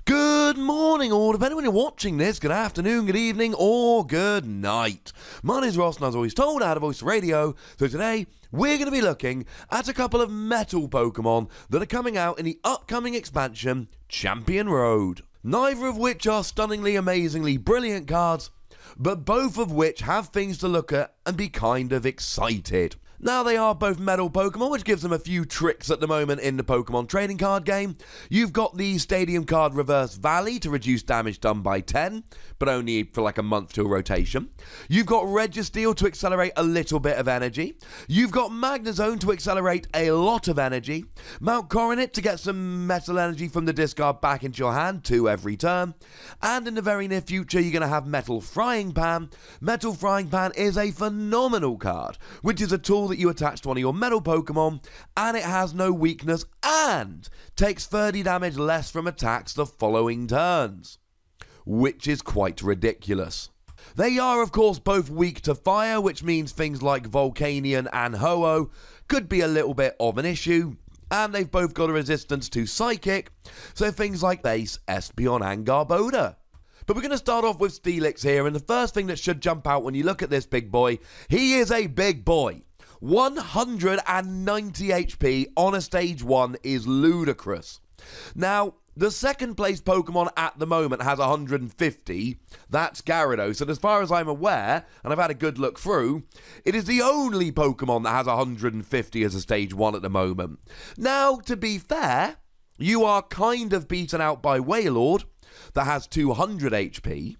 Good morning, or depending when you're watching this, good afternoon, good evening, or good night. My name's Ross, and as always told, I had a voice of radio, so today we're going to be looking at a couple of metal Pokemon that are coming out in the upcoming expansion, Champion Road. Neither of which are stunningly, amazingly brilliant cards, but both of which have things to look at and be kind of excited. Now, they are both metal Pokemon, which gives them a few tricks at the moment in the Pokemon trading card game. You've got the Stadium card Reverse Valley to reduce damage done by 10, but only for like a month to a rotation. You've got Registeel to accelerate a little bit of energy. You've got Magnezone to accelerate a lot of energy. Mount Coronet to get some metal energy from the discard back into your hand, 2 every turn. And in the very near future, you're going to have Metal Frying Pan. Metal Frying Pan is a phenomenal card, which is a tool that you attach to one of your metal Pokemon, and it has no weakness and takes 30 damage less from attacks the following turns, which is quite ridiculous. They are of course both weak to fire, which means things like Volcanion and Ho-Oh could be a little bit of an issue, and they've both got a resistance to Psychic, so things like Base, Espeon and Garbodor. But we're going to start off with Steelix here, and the first thing that should jump out when you look at this big boy, he is a big boy. 190 HP on a stage 1 is ludicrous. Now, the second place Pokemon at the moment has 150, that's Gyarados, and as far as I'm aware, and I've had a good look through, it is the only Pokemon that has 150 as a stage 1 at the moment. Now, to be fair, you are kind of beaten out by Wailord, that has 200 HP,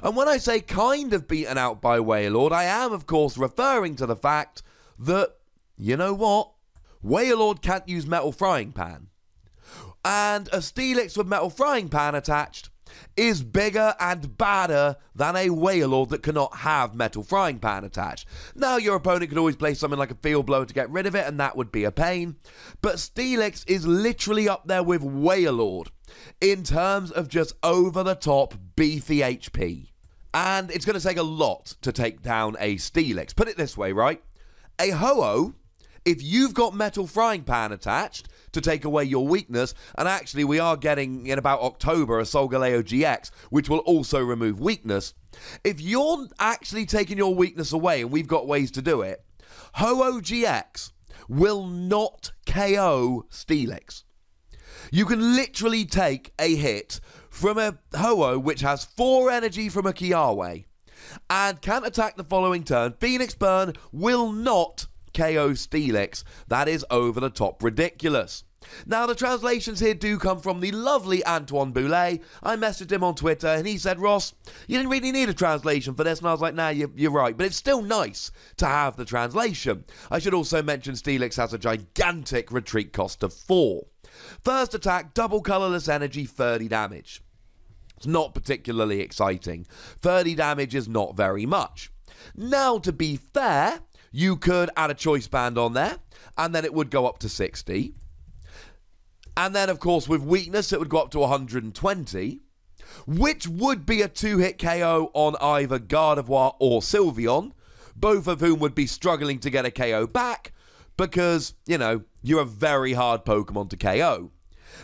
and when I say kind of beaten out by Wailord, I am of course referring to the fact that, you know what, Wailord can't use Metal Frying Pan. And a Steelix with Metal Frying Pan attached is bigger and badder than a Wailord that cannot have Metal Frying Pan attached. Now, your opponent could always play something like a Field Blower to get rid of it, and that would be a pain. But Steelix is literally up there with Wailord in terms of just over-the-top beefy HP. And it's going to take a lot to take down a Steelix. Put it this way, right? A Ho-Oh, if you've got Metal Frying Pan attached to take away your weakness, and actually we are getting in about October a Solgaleo GX, which will also remove weakness. If you're actually taking your weakness away, and we've got ways to do it, Ho-Oh GX will not KO Steelix. You can literally take a hit from a Ho-Oh which has 4 energy from a Kiawe, and can't attack the following turn. Phoenix Burn will not KO Steelix. That is over the top ridiculous. Now, the translations here do come from the lovely Antoine Boulet. I messaged him on Twitter and he said, Ross, you didn't really need a translation for this. And I was like, nah, you're right. But it's still nice to have the translation. I should also mention Steelix has a gigantic retreat cost of 4. First attack, double colourless energy, 30 damage. It's not particularly exciting. 30 damage is not very much. Now, to be fair, you could add a choice band on there, and then it would go up to 60. And then, of course, with weakness, it would go up to 120, which would be a 2-hit KO on either Gardevoir or Sylveon, both of whom would be struggling to get a KO back, because, you know, you're a very hard Pokemon to KO.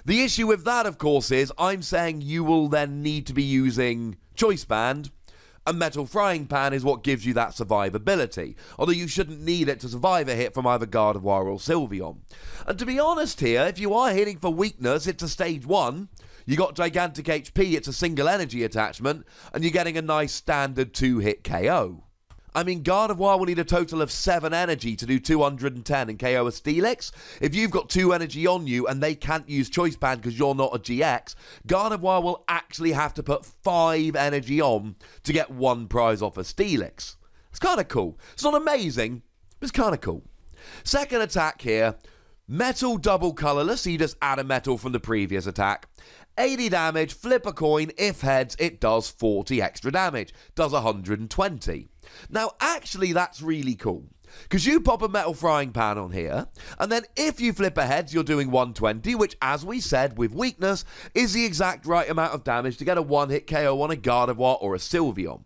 The issue with that, of course, is I'm saying you will then need to be using Choice Band, and Metal Frying Pan is what gives you that survivability, although you shouldn't need it to survive a hit from either Gardevoir or Sylveon. And to be honest here, if you are hitting for weakness, it's a stage 1, you got gigantic HP, it's a single energy attachment, and you're getting a nice standard 2-hit KO. I mean, Gardevoir will need a total of 7 energy to do 210 and KO a Steelix. If you've got 2 energy on you and they can't use Choice Band because you're not a GX, Gardevoir will actually have to put 5 energy on to get 1 prize off a Steelix. It's kind of cool. It's not amazing, but it's kind of cool. Second attack here, Metal double colourless, so you just add a metal from the previous attack. 80 damage, flip a coin, if heads, it does 40 extra damage, does 120. Now, actually, that's really cool, because you pop a Metal Frying Pan on here, and then if you flip a heads, you're doing 120, which, as we said, with weakness, is the exact right amount of damage to get a one-hit KO on a Gardevoir or a Sylveon.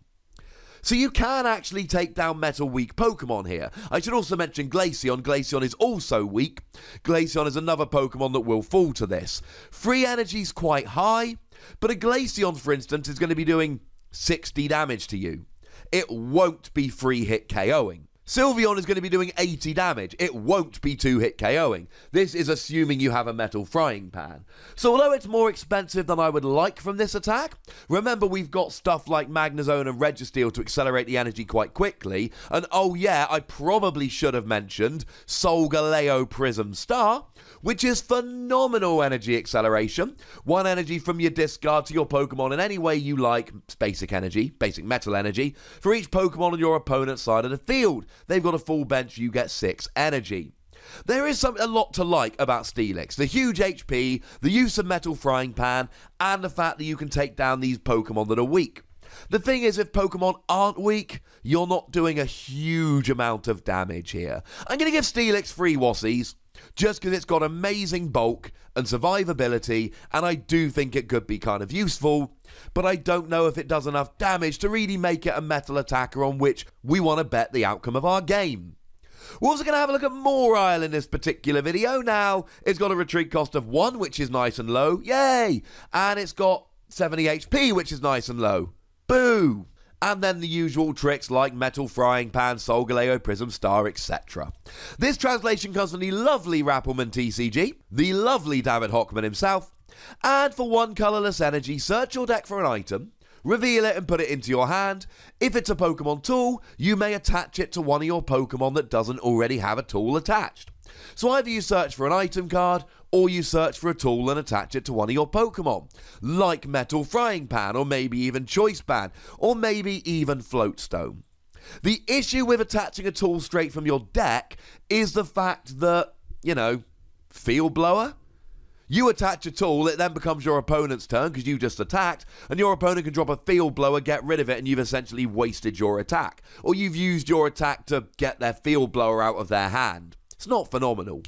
So you can actually take down metal weak Pokemon here. I should also mention Glaceon. Glaceon is also weak. Glaceon is another Pokemon that will fall to this. Free energy is quite high, But a Glaceon, for instance, is going to be doing 60 damage to you. It won't be free hit KOing. Sylveon is going to be doing 80 damage. It won't be 2-hit KOing. This is assuming you have a metal frying pan. So although it's more expensive than I would like from this attack, remember we've got stuff like Magnezone and Registeel to accelerate the energy quite quickly. And oh yeah, I probably should have mentioned Solgaleo Prism Star, which is phenomenal energy acceleration. 1 energy from your discard to your Pokemon in any way you like, basic energy, basic metal energy, for each Pokemon on your opponent's side of the field. They've got a full bench, you get 6 energy. There is a lot to like about Steelix. The huge HP, the use of Metal Frying Pan, and the fact that you can take down these Pokemon that are weak. The thing is, if Pokemon aren't weak, you're not doing a huge amount of damage here. I'm going to give Steelix 3 Wassies, just because it's got amazing bulk and survivability, and I do think it could be kind of useful, but I don't know if it does enough damage to really make it a metal attacker on which we want to bet the outcome of our game. We're also going to have a look at Mawile in this particular video. Now, it's got a retreat cost of 1, which is nice and low. Yay! And it's got 70 HP, which is nice and low. Boo! And then the usual tricks like Metal Frying Pan, Solgaleo Prism Star, etc. This translation comes from the lovely RappelmannTCG, the lovely David Hochmann himself, and for 1 colourless energy, search your deck for an item, reveal it and put it into your hand. If it's a Pokemon tool, you may attach it to one of your Pokemon that doesn't already have a tool attached. So either you search for an item card, or you search for a tool and attach it to one of your Pokemon, like Metal Frying Pan, or maybe even Choice Band, or maybe even Floatstone. The issue with attaching a tool straight from your deck is the fact that, Field Blower? You attach a tool, it then becomes your opponent's turn because you just attacked, and your opponent can drop a Field Blower, get rid of it, and you've essentially wasted your attack. Or you've used your attack to get their Field Blower out of their hand. It's not phenomenal.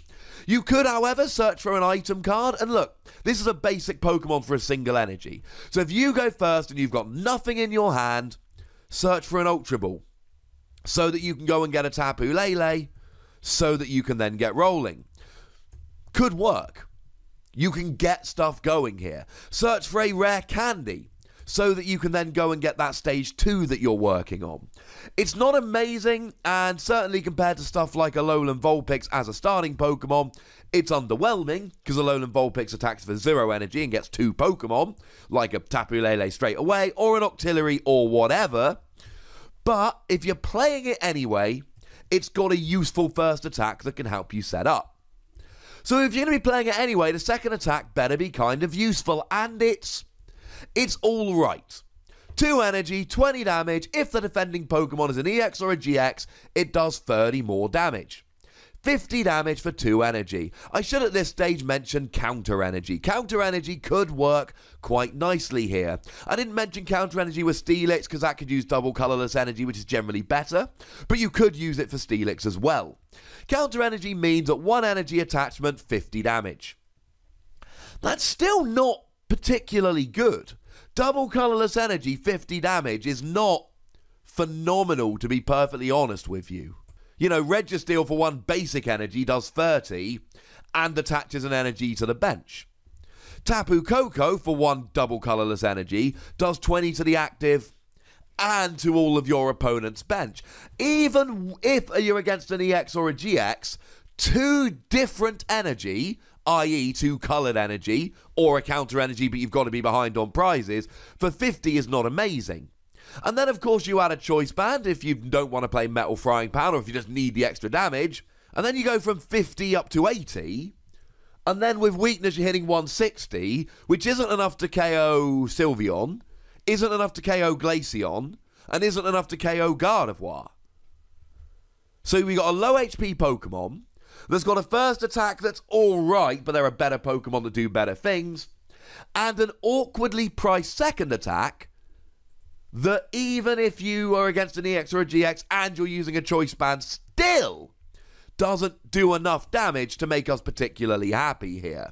You could, however, search for an item card, and look, this is a basic Pokemon for a single energy. So if you go first and you've got nothing in your hand, search for an Ultra Ball, so that you can go and get a Tapu Lele, so that you can then get rolling. Could work. You can get stuff going here. Search for a rare candy, so that you can then go and get that stage 2 that you're working on. It's not amazing, and certainly compared to stuff like Alolan Vulpix as a starting Pokemon, it's underwhelming, because Alolan Vulpix attacks for 0 energy and gets 2 Pokemon, like a Tapu Lele straight away, or an Octillery, or whatever. But if you're playing it anyway, it's got a useful first attack that can help you set up. So if you're going to be playing it anyway, the second attack better be kind of useful, and it's alright. 2 energy, 20 damage. If the defending Pokemon is an EX or a GX, it does 30 more damage. 50 damage for 2 energy. I should at this stage mention counter energy. Counter energy could work quite nicely here. I didn't mention counter energy with Steelix because that could use double colourless energy, which is generally better, but you could use it for Steelix as well. Counter energy means at 1 energy attachment, 50 damage. That's still not particularly good. Double colourless energy, 50 damage is not phenomenal, to be perfectly honest with you. Registeel for 1 basic energy does 30 and attaches an energy to the bench. Tapu Koko for 1 double colourless energy does 20 to the active and to all of your opponent's bench. Even if you're against an EX or a GX, 2 different energy, i.e. 2 coloured energy, or a counter energy but you've got to be behind on prizes, for 50 is not amazing. And then, of course, you add a Choice Band if you don't want to play Metal Frying Pan or if you just need the extra damage. And then you go from 50 up to 80. And then with weakness, you're hitting 160, which isn't enough to KO Sylveon, isn't enough to KO Glaceon, and isn't enough to KO Gardevoir. So we got a low HP Pokemon that's got a first attack that's alright, but there are better Pokemon that do better things, and an awkwardly priced second attack that even if you are against an EX or a GX and you're using a Choice Band, still doesn't do enough damage to make us particularly happy here.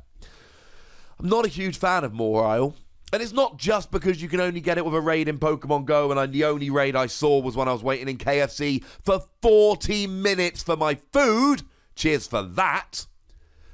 I'm not a huge fan of Mawile, and it's not just because you can only get it with a raid in Pokemon Go, and the only raid I saw was when I was waiting in KFC for 40 minutes for my food. Cheers for that.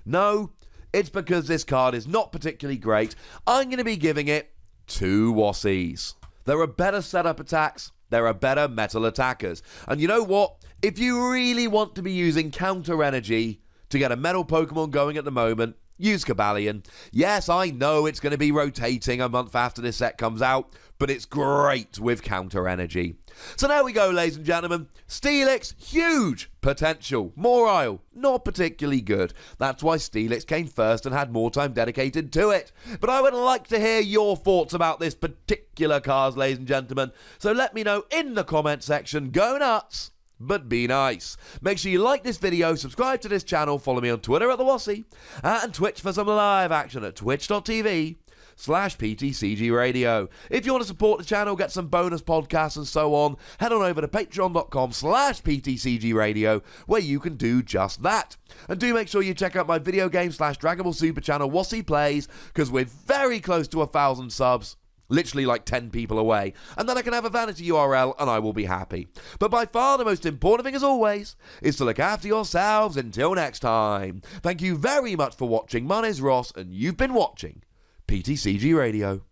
No, it's because this card is not particularly great. I'm going to be giving it two Wassies. There are better setup attacks, there are better metal attackers. And you know what? If you really want to be using counter energy to get a metal Pokemon going at the moment, use Cobalion. Yes, I know it's going to be rotating a month after this set comes out, but it's great with counter energy. So there we go, ladies and gentlemen. Steelix, huge potential. Mawile, not particularly good. That's why Steelix came first and had more time dedicated to it. But I would like to hear your thoughts about this particular card, ladies and gentlemen. So let me know in the comment section. Go nuts, but be nice. Make sure you like this video, subscribe to this channel, follow me on Twitter at TheWassie, and Twitch for some live action at twitch.tv/PTCGRadio. If you want to support the channel, get some bonus podcasts and so on, head on over to patreon.com/PTCGRadio, where you can do just that. And do make sure you check out my video game /Dragon Ball Super channel, Wassie Plays, because we're very close to 1,000 subs. Literally like 10 people away, and then I can have a vanity URL and I will be happy. But by far the most important thing, as always, is to look after yourselves until next time. Thank you very much for watching. My name's Ross, and you've been watching PTCG Radio.